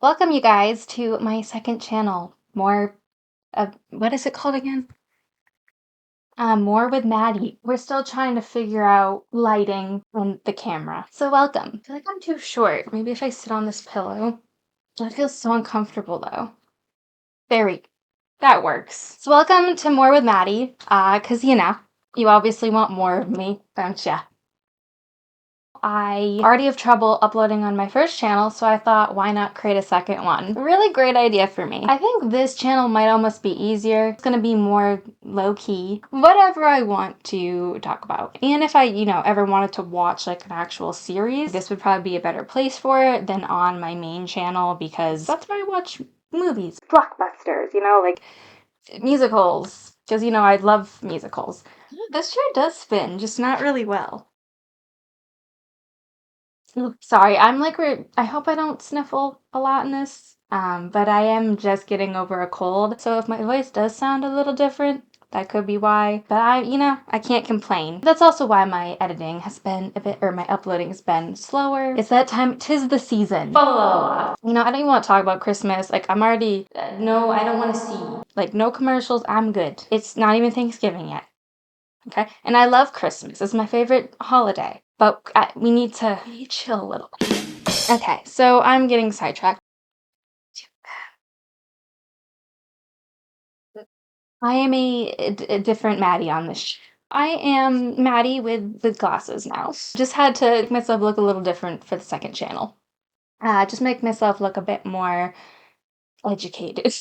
Welcome you guys to my second channel. What is it called again? More with Maddie. We're still trying to figure out lighting and the camera. So welcome. I feel like I'm too short. Maybe if I sit on this pillow. That feels so uncomfortable though. That works. So welcome to More with Maddie. Cause you obviously want more of me, don't ya? I already have trouble uploading on my first channel, so I thought, why not create a second one? Really great idea for me. I think this channel might almost be easier. It's gonna be more low-key, whatever I want to talk about. And if I, ever wanted to watch like an actual series, this would probably be a better place for it than on my main channel because that's where I watch movies. Blockbusters, like musicals. Because, I love musicals. This chair does spin, just not really well. Sorry, I hope I don't sniffle a lot in this, but I am just getting over a cold. So if my voice does sound a little different, that could be why. But I can't complain. That's also why my editing has been my uploading has been slower. It's that time, 'tis the season. Blah, blah, blah. I don't even want to talk about Christmas. Like, I'm already, no, I don't want to see. Like, no commercials, I'm good. It's not even Thanksgiving yet. Okay, and I love Christmas. It's my favorite holiday, but we need to chill a little. Okay, so I'm getting sidetracked. I am a different Maddie on this. I am Maddie with glasses now. Just had to make myself look a little different for the second channel. Just make myself look a bit more educated.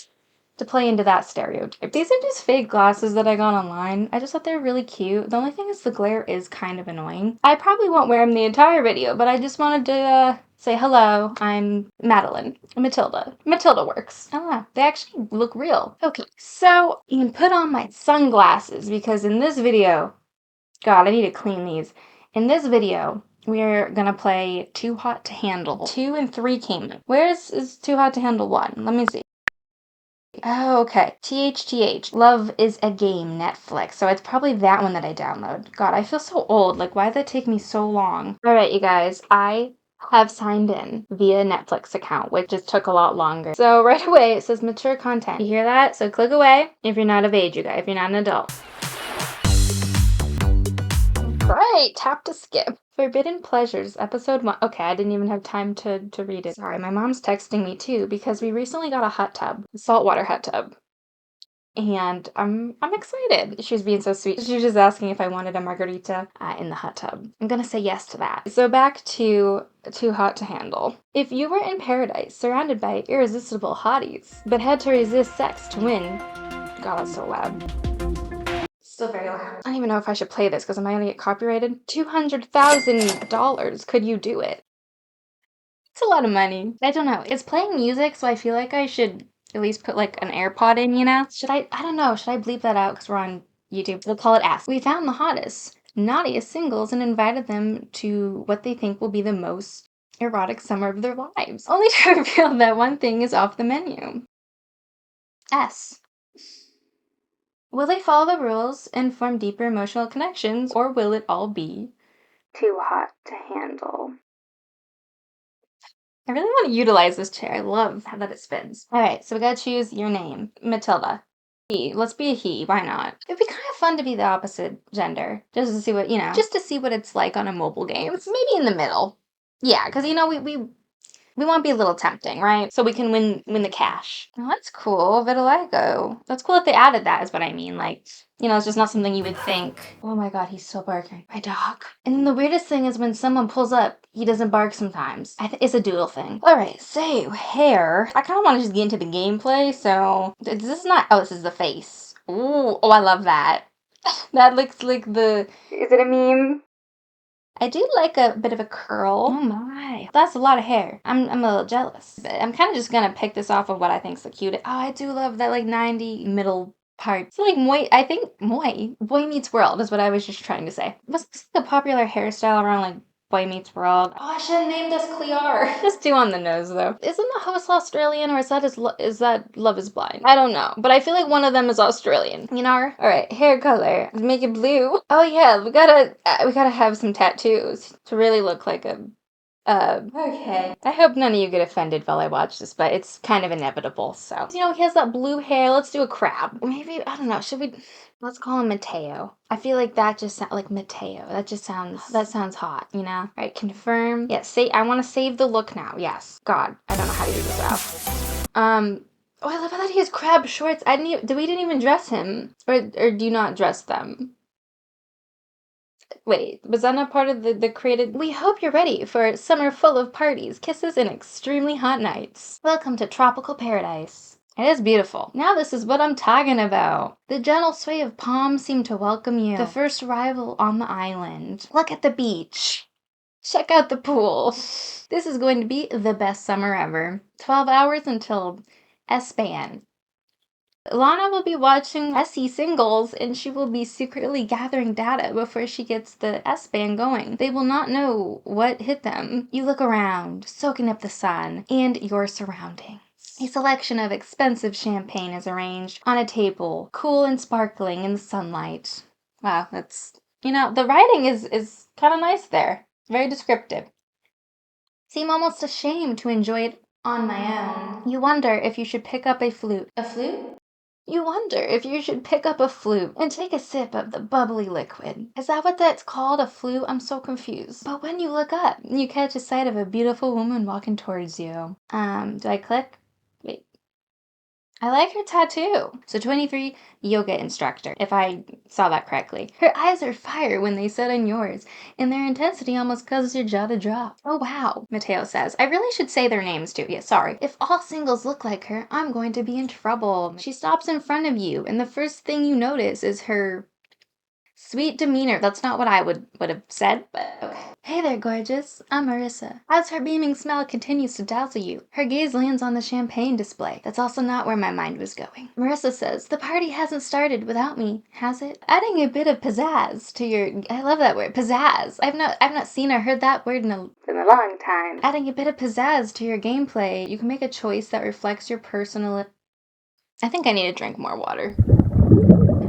To play into that stereotype. These are just fake glasses that I got online. I just thought they were really cute. The only thing is the glare is kind of annoying. I probably won't wear them the entire video, but I just wanted to say hello. I'm Madeline. Matilda. Matilda works. I don't know. They actually look real. Okay, so you can put on my sunglasses because in this video, God, I need to clean these. In this video, we're gonna play Too Hot to Handle. 2 and 3 came. Where is Too Hot to Handle 1? Let me see. Oh, okay. THTH. Love is a Game, Netflix. So it's probably that one that I download. God, I feel so old. Like, why did that take me so long? All right, you guys. I have signed in via Netflix account, which just took a lot longer. So right away, it says mature content. You hear that? So click away if you're not of age, you guys. If you're not an adult. Right, tap to skip. Forbidden Pleasures, episode 1. Okay, I didn't even have time to read it. Sorry, my mom's texting me too because we recently got a hot tub, a saltwater hot tub. And I'm excited. She was being so sweet. She was just asking if I wanted a margarita in the hot tub. I'm gonna say yes to that. So back to Too Hot to Handle. If you were in paradise, surrounded by irresistible hotties, but had to resist sex to win. God, that's so loud. Still very loud. I don't even know if I should play this because am I gonna get copyrighted? $200,000. Could you do it? It's a lot of money. I don't know. It's playing music, so I feel like I should at least put like an AirPod in. Should I don't know. Should I bleep that out because we're on YouTube? We'll call it Ask. We found the hottest, naughtiest singles and invited them to what they think will be the most erotic summer of their lives. Only to reveal that one thing is off the menu. S. Will they follow the rules and form deeper emotional connections, or will it all be too hot to handle? I really want to utilize this chair. I love how that it spins. All right, so we gotta choose your name. Matilda. He. Let's be a he. Why not? It'd be kind of fun to be the opposite gender. Just to see what, just to see what it's like on a mobile game. Maybe in the middle. Yeah, because, we want to be a little tempting, right? So we can win the cash. Oh, that's cool. Vitiligo. That's cool if they added that is what I mean. Like, it's just not something you would think. Oh my God, he's still barking. My dog. And then the weirdest thing is when someone pulls up, he doesn't bark sometimes. It's a doodle thing. All right, so hair. I kind of want to just get into the gameplay. So this is not, oh, this is the face. Ooh, oh, I love that. That looks like is it a meme? I do like a bit of a curl. Oh my. That's a lot of hair. I'm a little jealous. But I'm kind of just gonna pick this off of what I think's the cutest. Oh, I do love that like 90 middle part. It's like Boy Meets World is what I was just trying to say. Was this like a popular hairstyle around like Boy Meets World? Oh, I should have named us Clear. Just too on the nose though. Isn't the host Australian or is that Love is Blind? I don't know, but I feel like one of them is Australian. All right, hair color. Make it blue. Oh yeah, we gotta have some tattoos to really look like a Okay. I hope none of you get offended while I watch this, but it's kind of inevitable, so. You know, he has that blue hair. Let's do a crab. Maybe, I don't know, should we... Let's call him Mateo. I feel like that just sounds like Mateo. That sounds hot, you know? All right, confirm. Yes, I want to save the look now. Yes. God, I don't know how to do this out. Oh, I love how that he has crab shorts. We didn't even dress him. Or do you not dress them? Wait, was that not part of the created? We hope you're ready for a summer full of parties, kisses, and extremely hot nights. Welcome to tropical paradise. It is beautiful. Now this is what I'm talking about. The gentle sway of palms seem to welcome you. The first arrival on the island. Look at the beach. Check out the pool. This is going to be the best summer ever. 12 hours until S-Ban. Lana will be watching SE singles and she will be secretly gathering data before she gets the S-Band going. They will not know what hit them. You look around, soaking up the sun and your surroundings. A selection of expensive champagne is arranged on a table, cool and sparkling in the sunlight. Wow, that's, the writing is kind of nice there. Very descriptive. Seem almost ashamed to enjoy it on my own. You wonder if you should pick up a flute. A flute? You wonder if you should pick up a flute and take a sip of the bubbly liquid. Is that what that's called, a flute? I'm so confused. But when you look up, you catch a sight of a beautiful woman walking towards you. Do I click? Wait. I like her tattoo. So 23, yoga instructor, if I saw that correctly. Her eyes are fire when they set on yours, and their intensity almost causes your jaw to drop. Oh wow, Mateo says. I really should say their names too. Yeah, sorry. If all singles look like her, I'm going to be in trouble. She stops in front of you, and the first thing you notice is her sweet demeanor. That's not what I would have said, but okay. Hey there, gorgeous. I'm Marissa. As her beaming smile continues to dazzle you, her gaze lands on the champagne display. That's also not where my mind was going. Marissa says, the party hasn't started without me, has it? Adding a bit of pizzazz to your... I love that word, pizzazz. I've not seen or heard that word in a long time. Adding a bit of pizzazz to your gameplay, you can make a choice that reflects your personal... I think I need to drink more water.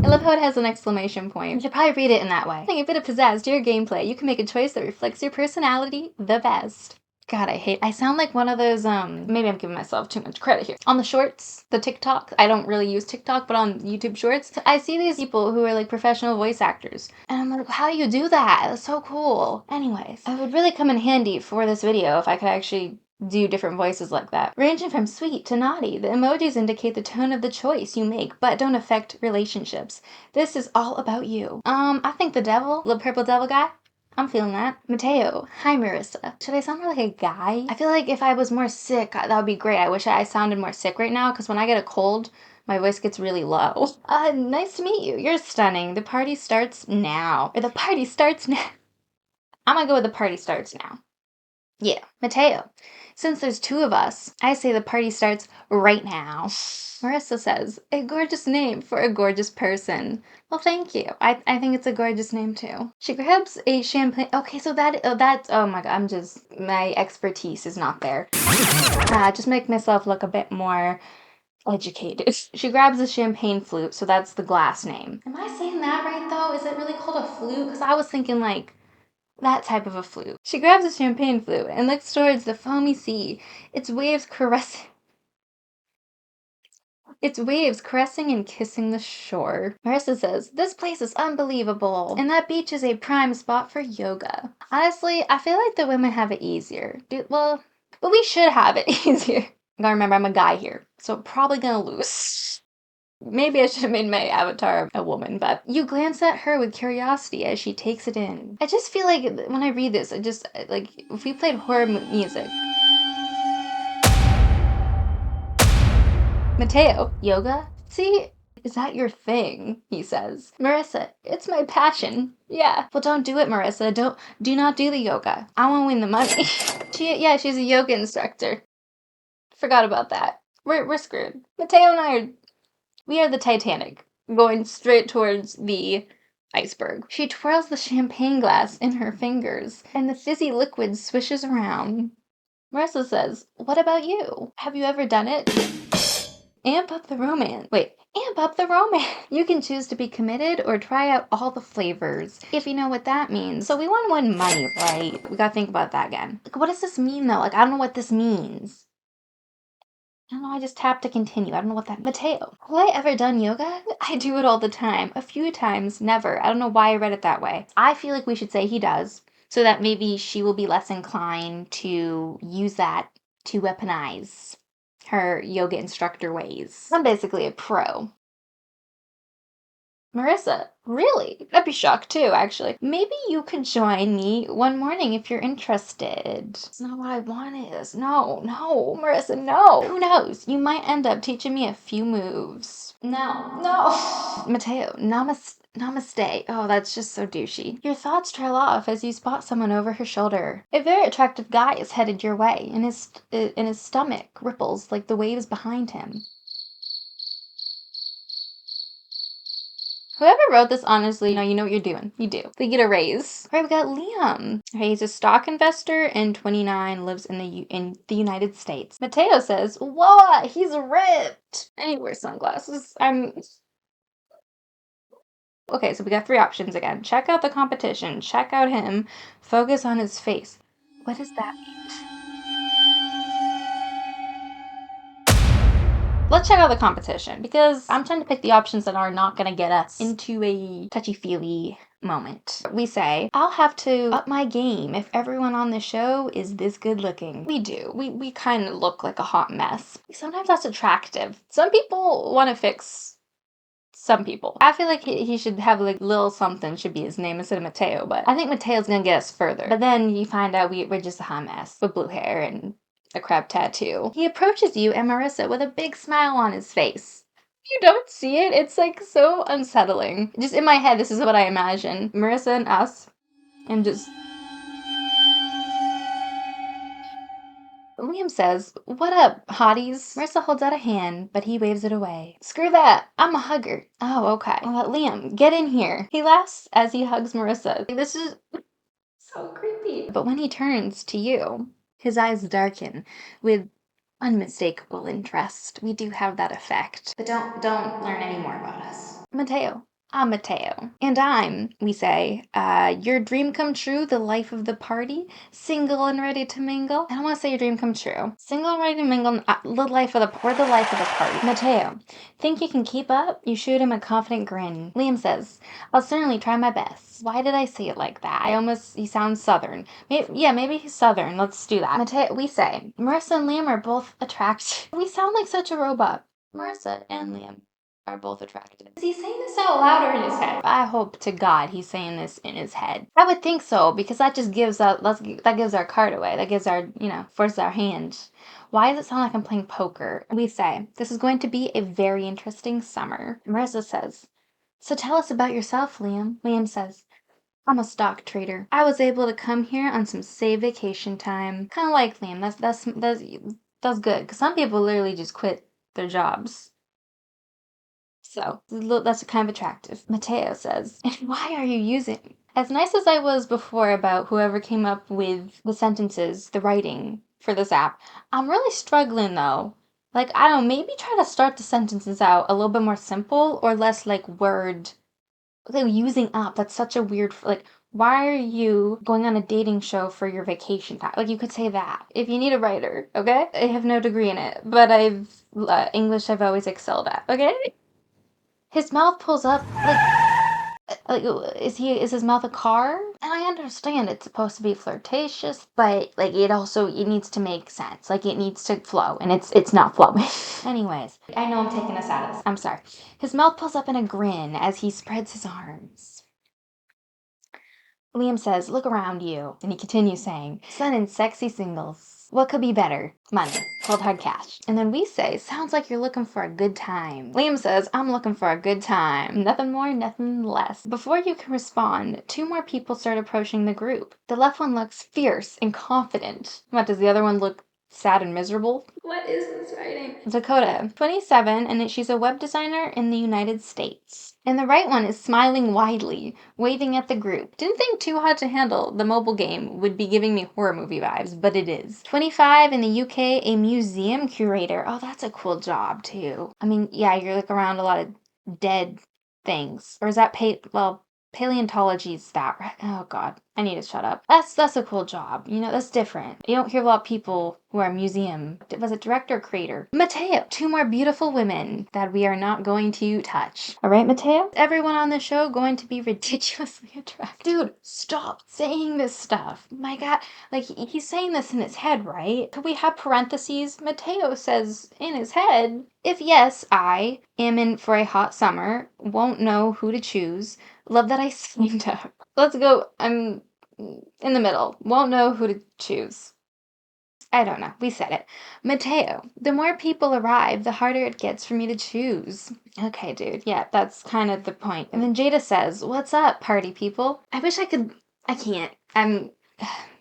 I love how it has an exclamation point. You should probably read it in that way. Adding a bit of pizzazz to your gameplay, you can make a choice that reflects your personality the best. God, I sound like one of those, maybe I'm giving myself too much credit here. On the shorts, the TikTok, I don't really use TikTok, but on YouTube shorts, I see these people who are like professional voice actors. And I'm like, how do you do that? That's so cool. Anyways, it would really come in handy for this video if I could actually do different voices like that. Ranging from sweet to naughty, the emojis indicate the tone of the choice you make, but don't affect relationships. This is all about you. I think the devil, the purple devil guy, I'm feeling that. Mateo, hi Marissa. Should I sound more like a guy? I feel like if I was more sick, that would be great. I wish I sounded more sick right now, because when I get a cold, my voice gets really low. Nice to meet you. You're stunning. The party starts now. Or the party starts now. I'm gonna go with the party starts now. Yeah, Mateo. Since there's two of us, I say the party starts right now. Marissa says, a gorgeous name for a gorgeous person. Well, thank you. I think it's a gorgeous name too. She grabs a champagne. Okay, so oh my god, my expertise is not there. Just make myself look a bit more educated. She grabs a champagne flute, so that's the glass name. Am I saying that right though? Is it really called a flute? Because I was thinking like, that type of a flute. She grabs a champagne flute and looks towards the foamy sea, its waves caressing and kissing the shore. Marissa says, this place is unbelievable, and that beach is a prime spot for yoga. Honestly, I feel like the women have it easier. But we should have it easier. I gotta remember, I'm a guy here, so I'm probably gonna lose. Maybe I should have made my avatar a woman, but you glance at her with curiosity as she takes it in. I just feel like when I read this, like, if we played horror music. Mateo, yoga? See? Is that your thing? He says. Marissa, it's my passion. Yeah. Well, don't do it, Marissa. Do not do the yoga. I want to win the money. She's a yoga instructor. Forgot about that. We're screwed. Mateo and we are the Titanic, going straight towards the iceberg. She twirls the champagne glass in her fingers, and the fizzy liquid swishes around. Marissa says, what about you? Have you ever done it? Amp up the romance. Wait, Amp up the romance. You can choose to be committed or try out all the flavors, if you know what that means. So we want to win money, right? We gotta think about that again. Like, what does this mean though? Like, I don't know what this means. I don't know, I just tapped to continue. I don't know what that Mateo. Have I ever done yoga? I do it all the time. A few times, never. I don't know why I read it that way. I feel like we should say he does, so that maybe she will be less inclined to use that to weaponize her yoga instructor ways. I'm basically a pro. Marissa, really? I'd be shocked too, actually. Maybe you could join me one morning if you're interested. It's not what I want is. No, no, Marissa, no. Who knows? You might end up teaching me a few moves. No, no. Mateo, namaste. Oh, that's just so douchey. Your thoughts trail off as you spot someone over her shoulder. A very attractive guy is headed your way, and his stomach ripples like the waves behind him. Whoever wrote this, honestly, you know what you're doing. You do. They get a raise. All right, we got Liam. Okay, he's a stock investor and 29, lives in the United States. Mateo says, "Whoa, he's ripped." And he wears sunglasses. Okay, so we got 3 options again. Check out the competition. Check out him. Focus on his face. What does that mean? Let's check out the competition, because I'm trying to pick the options that are not going to get us into a touchy-feely moment. We say, I'll have to up my game if everyone on the show is this good looking. We do. We kind of look like a hot mess. Sometimes that's attractive. Some people want to fix some people. I feel like he should have like Lil something should be his name instead of Mateo, but I think Mateo's gonna get us further. But then you find out we're just a hot mess with blue hair and a crab tattoo. He approaches you and Marissa with a big smile on his face. You don't see it. It's like so unsettling. Just in my head, this is what I imagine. Marissa and us, and just Liam says, "What up, hotties?" Marissa holds out a hand, but he waves it away. "Screw that. I'm a hugger." Oh, okay. Liam, get in here. He laughs as he hugs Marissa. This is so creepy. But when he turns to you, his eyes darken with unmistakable interest. We do have that effect. But don't learn any more about us. Mateo. I'm Mateo. And I'm, we say, your dream come true, the life of the party, single and ready to mingle. I don't want to say your dream come true. Single and ready to mingle, we're the life of the party. Mateo, think you can keep up? You shoot him a confident grin. Liam says, I'll certainly try my best. Why did I say it like that? He sounds southern. Maybe he's southern. Let's do that. Mateo, we say, Marissa and Liam are both attractive. We sound like such a robot. Marissa and Liam are both attractive. Is he saying this out loud or in his head? I hope to God he's saying this in his head. I would think so, because that just gives our card away. That gives our, forces our hand. Why does it sound like I'm playing poker? We say, this is going to be a very interesting summer. Marissa says, so tell us about yourself, Liam. Liam says, I'm a stock trader. I was able to come here on some saved vacation time. Kind of like Liam. That's good, because some people literally just quit their jobs. So that's kind of attractive. Mateo says, and why are you using? As nice as I was before about whoever came up with the sentences, the writing for this app, I'm really struggling though. Like, I don't know, maybe try to start the sentences out a little bit more simple or less like word. Like, using up, that's such a weird, like, why are you going on a dating show for your vacation time? Like, you could say that. If you need a writer, okay? I have no degree in it, but English I've always excelled at, okay? His mouth pulls up like is his mouth a car? And I understand it's supposed to be flirtatious, but like it needs to make sense. Like it needs to flow, and it's not flowing. Anyways, I know I'm taking us out of this. I'm sorry. His mouth pulls up in a grin as he spreads his arms. Liam says, look around you. And he continues saying, sun and sexy singles. What could be better? Money. Cold hard cash. And then we say, sounds like you're looking for a good time. Liam says, I'm looking for a good time. Nothing more, nothing less. Before you can respond, 2 more people start approaching the group. The left one looks fierce and confident. What, does the other one look sad and miserable. What is this writing? Dakota, 27, and she's a web designer in the United States. And the right one is smiling widely, waving at the group. Didn't think Too Hot to Handle, the mobile game, would be giving me horror movie vibes, but it is. 25, in the UK, a museum curator. Oh, that's a cool job, too. I mean, yeah, you're like around a lot of dead things. Or is that paleontology's that right? Oh god, I need to shut up. That's a cool job. You know, that's different. You don't hear a lot of people who are museum. Was it director or creator? Mateo. Two more beautiful women that we are not going to touch. All right, Mateo? Everyone on the show going to be ridiculously attractive. Dude, stop saying this stuff. My god, like he's saying this in his head, right? Could we have parentheses? Mateo says in his head, if yes, I am in for a hot summer, won't know who to choose. Love that I signed up. Let's go. I'm in the middle. Won't know who to choose. I don't know. We said it. Mateo, the more people arrive, the harder it gets for me to choose. Okay, dude. Yeah, that's kind of the point. And then Jada says, what's up, party people? I wish I could. I can't.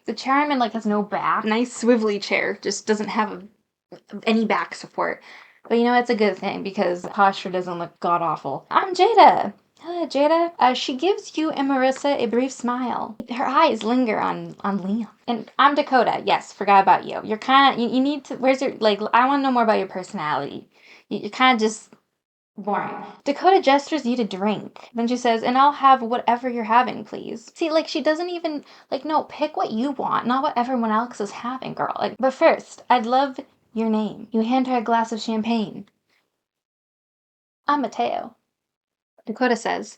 The chair I'm in, like, has no back. Nice swivelly chair. Just doesn't have any back support. But you know, it's a good thing because posture doesn't look god awful. I'm Jada. Hello, Jada. She gives you and Marissa a brief smile. Her eyes linger on Liam. And I'm Dakota. Yes, forgot about you. You're kind of, you need to, where's your, like, I want to know more about your personality. You're kind of just boring. Dakota gestures you to drink. Then she says, and I'll have whatever you're having, please. See, like, she doesn't even, like, no, pick what you want, not what everyone else is having, girl. Like, but first, I'd love your name. You hand her a glass of champagne. I'm Mateo. Dakota says,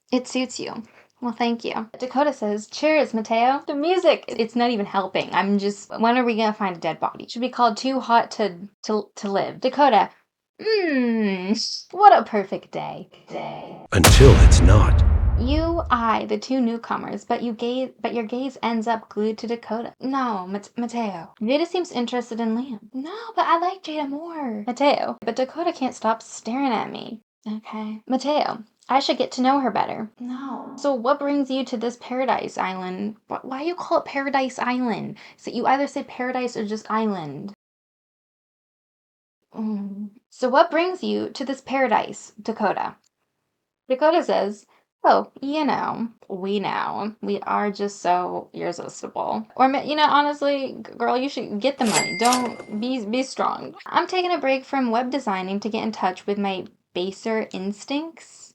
it suits you. Well, thank you. Dakota says, cheers, Mateo. The music, it's not even helping. I'm just, when are we gonna find a dead body? Should be called Too Hot to Live. Dakota, what a perfect day. Until it's not. The two newcomers, but your gaze ends up glued to Dakota. No, Mateo. Jada seems interested in Liam. No, but I like Jada more. Mateo. But Dakota can't stop staring at me. Okay. Mateo. I should get to know her better. No. So what brings you to this paradise island? Why you call it Paradise Island? So you either say paradise or just island. So what brings you to this paradise, Dakota? Dakota says, oh, we know. We are just so irresistible. Or, honestly, girl, you should get the money. Don't be strong. I'm taking a break from web designing to get in touch with my baser instincts.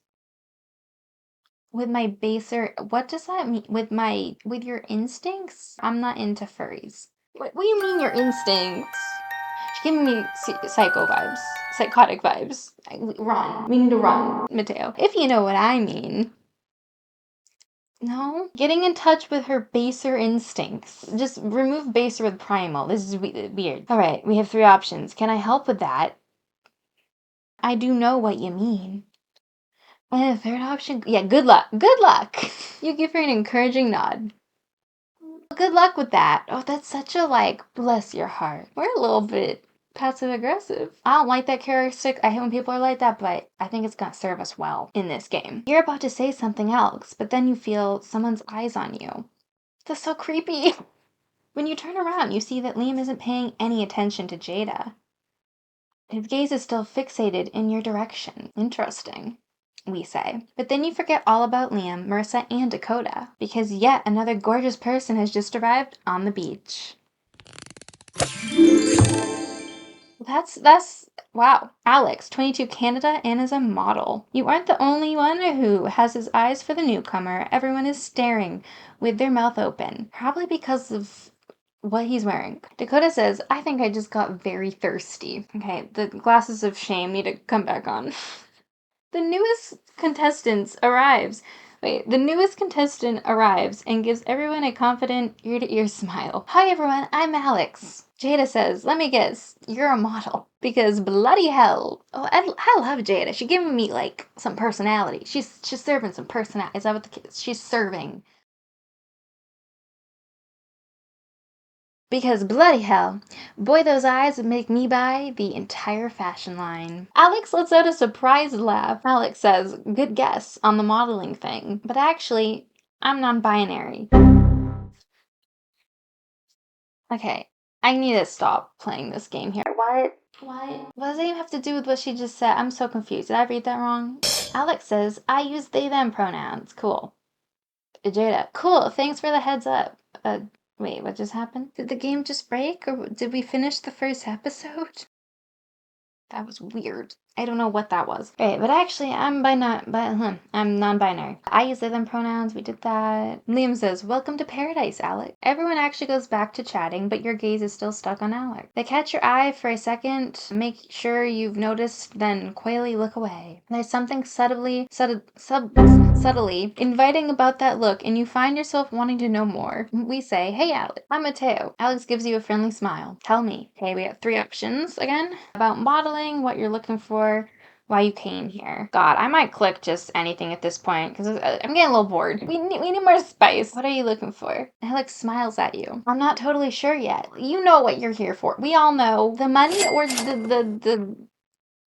What does that mean? With your instincts? I'm not into furries. What do you mean your instincts? She's giving me psychotic vibes. Run. We need to run, Mateo. If you know what I mean. No? Getting in touch with her baser instincts. Just remove baser with primal. This is weird. Alright, we have 3 options. Can I help with that? I do know what you mean. And the third option? Yeah, good luck. Good luck! You give her an encouraging nod. Good luck with that. Oh, that's such a, bless your heart. We're a little bit passive aggressive. I don't like that characteristic. I hate when people are like that, but I think it's gonna serve us well in this game. You're about to say something else, but then you feel someone's eyes on you. That's so creepy. When you turn around, you see that Liam isn't paying any attention to Jada. His gaze is still fixated in your direction. Interesting, we say. But then you forget all about Liam, Marissa, and Dakota, because yet another gorgeous person has just arrived on the beach. Wow. Alex, 22, Canada, and is a model. You aren't the only one who has his eyes for the newcomer. Everyone is staring with their mouth open, probably because of what he's wearing. Dakota says, I think I just got very thirsty. Okay, the glasses of shame need to come back on. The newest contestant arrives and gives everyone a confident ear-to-ear smile. Hi everyone, I'm Alex. Jada says, let me guess, you're a model. Because bloody hell. Oh, I love Jada. She's giving me, some personality. She's serving some personality. Is that what she's serving? Because bloody hell, boy, those eyes would make me buy the entire fashion line. Alex lets out a surprised laugh. Alex says, good guess on the modeling thing. But actually, I'm non-binary. Okay, I need to stop playing this game here. What? What does that even have to do with what she just said? I'm so confused. Did I read that wrong? Alex says, I use they them pronouns. Cool. Jada, cool. Thanks for the heads up. Wait, what just happened? Did the game just break, or did we finish the first episode? That was weird. I don't know what that was. Right, but actually, I'm non-binary. I use they them pronouns. We did that. Liam says, "Welcome to paradise, Alec." Everyone actually goes back to chatting, but your gaze is still stuck on Alec. They catch your eye for a second, make sure you've noticed, then coyly look away. There's something subtly inviting about that look, and you find yourself wanting to know more. We say, "Hey, Alec, I'm Mateo." Alex gives you a friendly smile. Tell me. Okay, we have 3 options again about modeling, what you're looking for, why you came here. God, I might click just anything at this point because I'm getting a little bored. We need more spice. What are you looking for? Alex smiles at you. I'm not totally sure yet. You know what you're here for. We all know. The money or the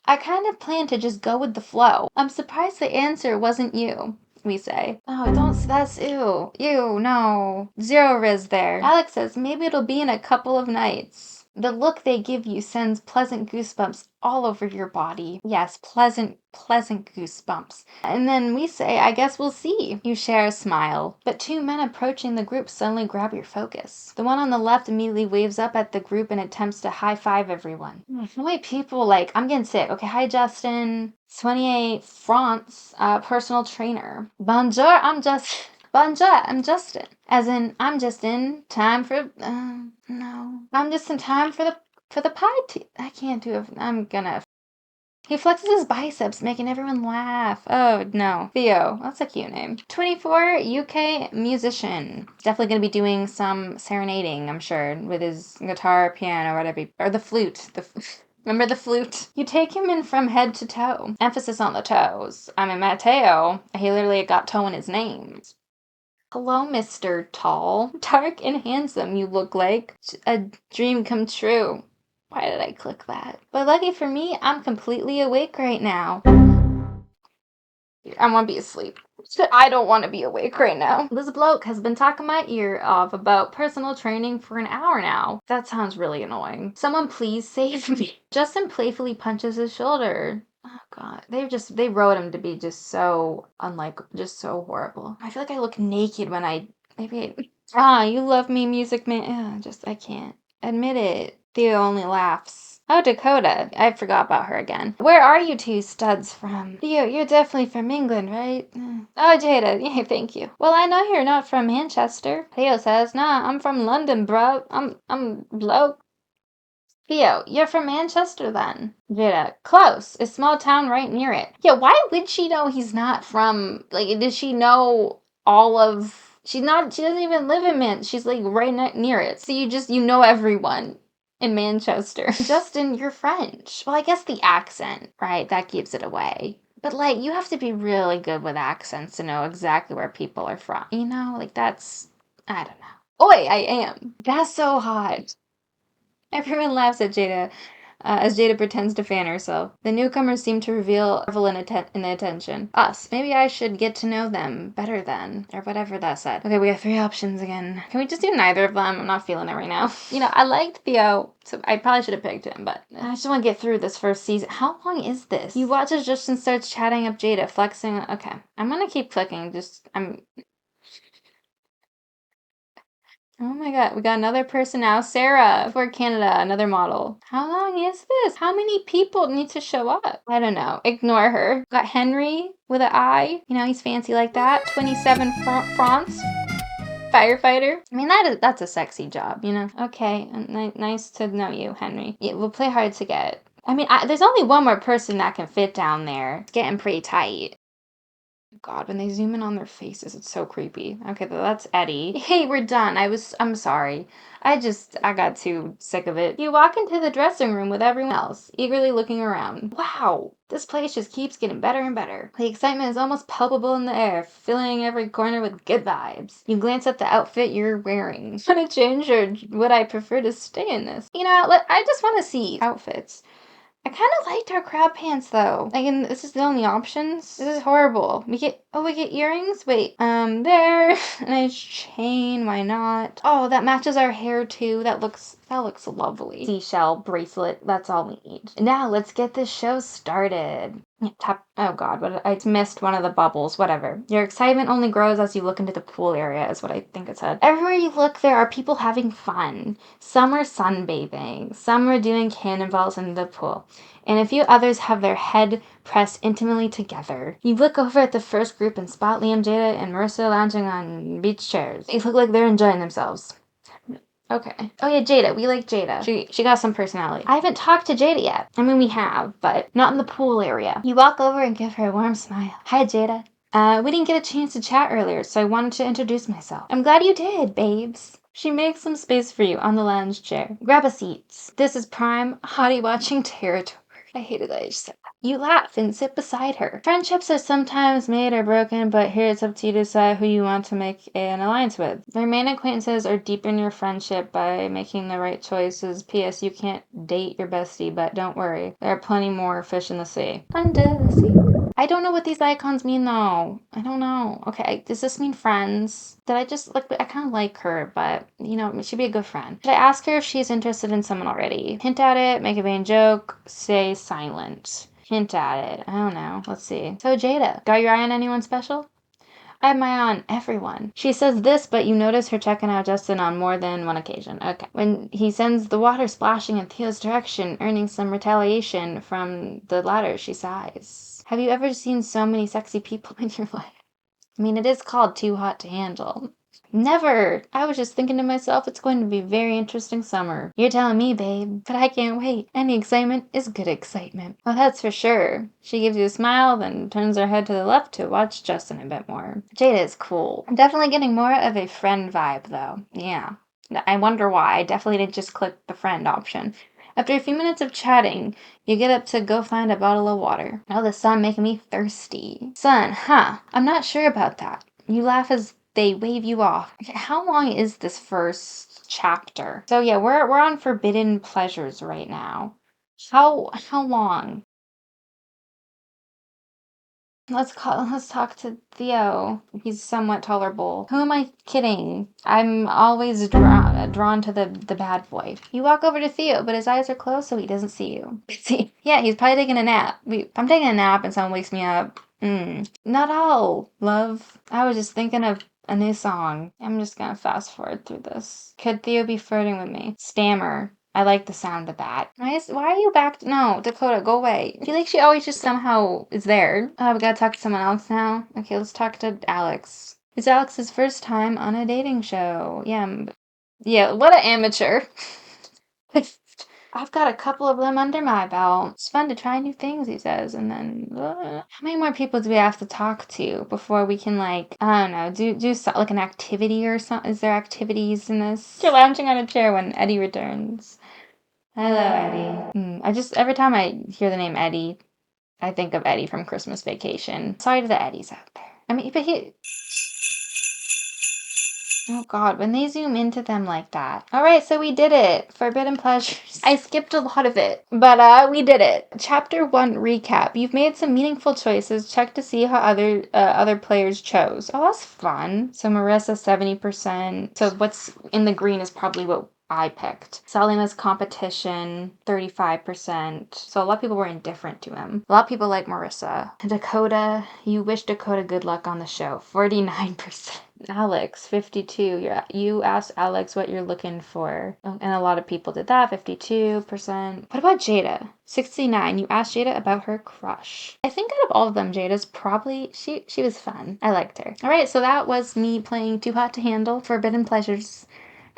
I kind of plan to just go with the flow. I'm surprised the answer wasn't you. We say. Oh, that's ew. Ew, no. 0 riz there. Alex says maybe it'll be in a couple of nights. The look they give you sends pleasant goosebumps all over your body. Yes, pleasant goosebumps. And then we say, I guess we'll see. You share a smile. But 2 men approaching the group suddenly grab your focus. The one on the left immediately waves up at the group and attempts to high-five everyone. The way people I'm getting sick. Okay, hi Justin. 28 France, personal trainer. Bonjour, Bonjour, I'm Justin. As in, I'm just in time for, no. I'm just in time for the pie I can't do it. I'm gonna. He flexes his biceps, making everyone laugh. Oh, no. Theo. That's a cute name. 24, UK musician. Definitely gonna be doing some serenading, I'm sure, with his guitar, piano, whatever. Or the flute. Remember the flute? You take him in from head to toe. Emphasis on the toes. I mean, Mateo, he literally got toe in his name. Hello, Mr. Tall. Dark and handsome you look like. A dream come true. Why did I click that? But lucky for me, I'm completely awake right now. I want to be asleep. I don't want to be awake right now. This bloke has been talking my ear off about personal training for an hour now. That sounds really annoying. Someone please save me. Justin playfully punches his shoulder. Oh god, they wrote him to be just so just so horrible. I feel like I look naked when you love me, music man. I can't admit it. Theo only laughs. Oh, Dakota. I forgot about her again. Where are you 2 studs from? Theo, you're definitely from England, right? Oh, Jada. Yeah, thank you. Well, I know you're not from Manchester. Theo says, nah, I'm from London, bro. I'm bloke. Theo, you're from Manchester then? Jada, close. A small town right near it. Yeah, why would she know he's not from, does she know all of, she doesn't even live in she's right near it. So you know everyone in Manchester. Justin, you're French. Well, I guess the accent, right, that gives it away. But you have to be really good with accents to know exactly where people are from. You know, that's, I don't know. Oi, I am. That's so hot. Everyone laughs at Jada as Jada pretends to fan herself. The newcomers seem to reveal marvel in attention. Us. Maybe I should get to know them better then. Or whatever that said. Okay, we have 3 options again. Can we just do neither of them? I'm not feeling it right now. I liked Theo, so I probably should have picked him, but I just want to get through this first season. How long is this? You watch as Justin starts chatting up Jada, flexing. Okay, I'm gonna keep clicking. Oh my god, we got another person now. Sarah for Canada, another model. How long is this? How many people need to show up? I don't know. Ignore her. Got Henry with an I. He's fancy like that. 27 France. Firefighter. I mean, that's a sexy job, Okay, nice to know you, Henry. Yeah, we'll play hard to get. I mean, there's only one more person that can fit down there. It's getting pretty tight. God, when they zoom in on their faces, it's so creepy. Okay, that's Eddie. Hey, we're done. I'm sorry. I got too sick of it. You walk into the dressing room with everyone else, eagerly looking around. Wow, this place just keeps getting better and better. The excitement is almost palpable in the air, filling every corner with good vibes. You glance at the outfit you're wearing. Want to change, or would I prefer to stay in this? I just want to see outfits. I kind of liked our crab pants though. And this is the only options. This is horrible. Oh, we get earrings? Wait, there. A nice chain, why not? Oh, that matches our hair too. That looks lovely. Seashell bracelet, that's all we need. Now let's get this show started. Oh god, I missed one of the bubbles, whatever. Your excitement only grows as you look into the pool area, is what I think it said. Everywhere you look, there are people having fun. Some are sunbathing, some are doing cannonballs in the pool, and a few others have their head pressed intimately together. You look over at the first group and spot Liam, Jada, and Marissa lounging on beach chairs. They look like they're enjoying themselves. Okay. Oh yeah, Jada. We like Jada. She got some personality. I haven't talked to Jada yet. I mean, we have, but not in the pool area. You walk over and give her a warm smile. Hi, Jada. We didn't get a chance to chat earlier, so I wanted to introduce myself. I'm glad you did, babes. She makes some space for you on the lounge chair. Grab a seat. This is prime hottie watching territory. I hated that I just said that. You laugh and sit beside her. Friendships are sometimes made or broken, but here it's up to you to decide who you want to make an alliance with. Remain acquaintances or deepen your friendship by making the right choices. P.S. You can't date your bestie, but don't worry. There are plenty more fish in the sea. Under the sea. I don't know what these icons mean though. I don't know. Okay, does this mean friends? Did I just like, I kind of like her, but you know, she'd be a good friend. Should I ask her if she's interested in someone already? Hint at it, make a vain joke, stay silent. Hint at it. I don't know. Let's see. So Jada, got your eye on anyone special? I have my eye on everyone. She says this, but you notice her checking out Justin on more than one occasion. Okay. When he sends the water splashing in Theo's direction, earning some retaliation from the latter, she sighs. Have you ever seen so many sexy people in your life? I mean, it is called Too Hot to Handle. Never! I was just thinking to myself, it's going to be a very interesting summer. You're telling me, babe. But I can't wait. Any excitement is good excitement. Well, that's for sure. She gives you a smile, then turns her head to the left to watch Justin a bit more. Jada is cool. I'm definitely getting more of a friend vibe, though. Yeah. I wonder why. I definitely didn't just click the friend option. After a few minutes of chatting, you get up to go find a bottle of water. Oh, the sun making me thirsty. Sun, huh? I'm not sure about that. You laugh as they wave you off. Okay, how long is this first chapter? So yeah, we're on forbidden pleasures right now. How long? Let's talk to Theo. He's somewhat tolerable. Who am I kidding? I'm always drawn to the bad boy. You walk over to Theo, but his eyes are closed so he doesn't see you. See? Yeah, he's probably taking a nap. If I'm taking a nap and someone wakes me up, not all, love. I was just thinking of a new song. I'm just gonna fast forward through this. Could Theo be flirting with me? Stammer. I like the sound of that. Why are you back? No, Dakota, go away. I feel like she always just somehow is there. Oh, we gotta talk to someone else now. Okay, let's talk to Alex. It's Alex's first time on a dating show. Yeah, what an amateur. I've got a couple of them under my belt. It's fun to try new things, he says. And then, how many more people do we have to talk to before we can, like, I don't know, do like an activity or something? Is there activities in this? You're lounging on a chair when Eddie returns. Hello, Eddie. Every time I hear the name Eddie, I think of Eddie from Christmas Vacation. Sorry to the Eddies out there. I mean, but oh god, when they zoom into them like that. Alright, so we did it. Forbidden Pleasures. I skipped a lot of it, but we did it. Chapter 1 recap. You've made some meaningful choices. Check to see how other players chose. Oh, that's fun. So Marissa, 70%. So what's in the green is probably what I picked. Selena's competition, 35%. So a lot of people were indifferent to him. A lot of people like Marissa. Dakota, you wish Dakota good luck on the show, 49%. Alex, 52. You asked Alex what you're looking for. Oh, and a lot of people did that, 52%. What about Jada? 69. You asked Jada about her crush. I think out of all of them, Jada's probably, she was fun. I liked her. All right, so that was me playing Too Hot to Handle, Forbidden Pleasures.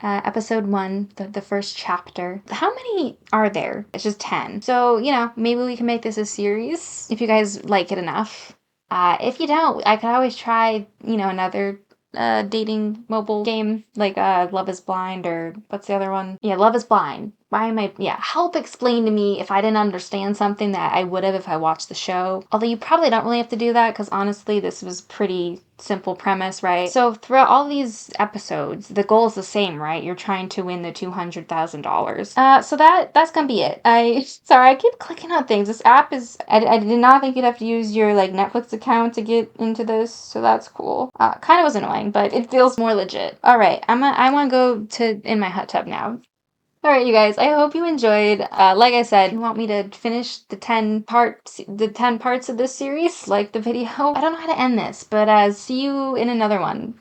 Episode 1, the first chapter. How many are there? It's just 10. So, you know, maybe we can make this a series if you guys like it enough. If you don't, I could always try, you know, another dating mobile game like Love is Blind, or what's the other one? Yeah, Love is Blind. help explain to me if I didn't understand something that I would have if I watched the show. Although you probably don't really have to do that, because honestly, this was pretty simple premise, right? So throughout all these episodes, the goal is the same, right? You're trying to win the $200,000. So that's gonna be it. Sorry, I keep clicking on things. This app is, I did not think you'd have to use your like Netflix account to get into this, so that's cool. Kind of was annoying, but it feels more legit. All right, I want to go to in my hot tub now. Alright, you guys, I hope you enjoyed. Like I said, you want me to finish the 10 parts of this series? Like the video? I don't know how to end this, but see you in another one.